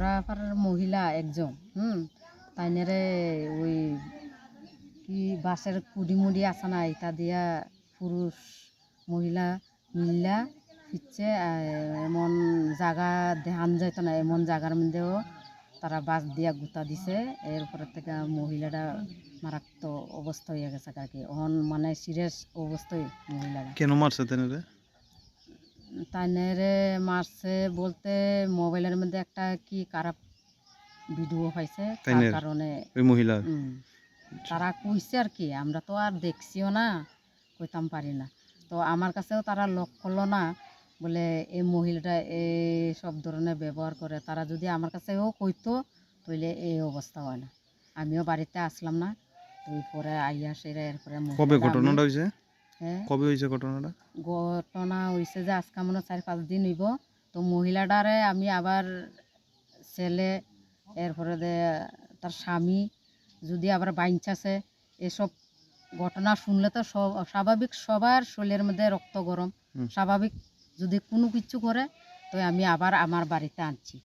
আমরা পাড়ার মহিলা একজন তাইনারে ওই কি বাসের কুড়ি মুড়ি আছে না এটা দিয়া পুরুষ মহিলা মিল্লা ফিরছে এমন জায়গা দেখান যাইতো না, এমন জায়গার মধ্যেও তারা বাস দিয়া গুতা দিছে। এরপরে থেকে মহিলাটা মারাত্মক অবস্থা হয়ে গেছে আর কি, মানে সিরিয়াস অবস্থায় মহিলারা। কেন মারছে তেনারে? তাইনারে মারছে বলতে মোবাইলের মধ্যে একটা কি খারাপ ভিডিও পাইছে, তার কারণে ওই মহিলা তারা কইছে আর কি, আমরা তো আর দেখছিও না, কইতাম পারি না। তো আমার কাছেও তারা লক করলো না বলে এই মহিলাটা এই সব ধরনের ব্যবহার করে। তারা যদি আমার কাছেও কইতো তাহলে এই অবস্থা হয় না। আমিও বাড়িতে আসলাম না, তো পরে আইয়া সেরা এরপরে কবে ঘটনাটা হয়েছে? হ্যাঁ, কবে হয়েছে ঘটনাটা? ঘটনা হয়েছে যে আজকে মনে 4-5 দিন হইব। তো মহিলাটারে আমি আবার ছেলে এরপরে তার স্বামী যদি আবার বাইঞ্চাছে, এসব ঘটনা শুনলে তো স্বাভাবিক সবার শরীরের মধ্যে রক্ত গরম স্বাভাবিক। যদি কোনো কিছু করে তো আমি আবার আমার বাড়িতে আনছি।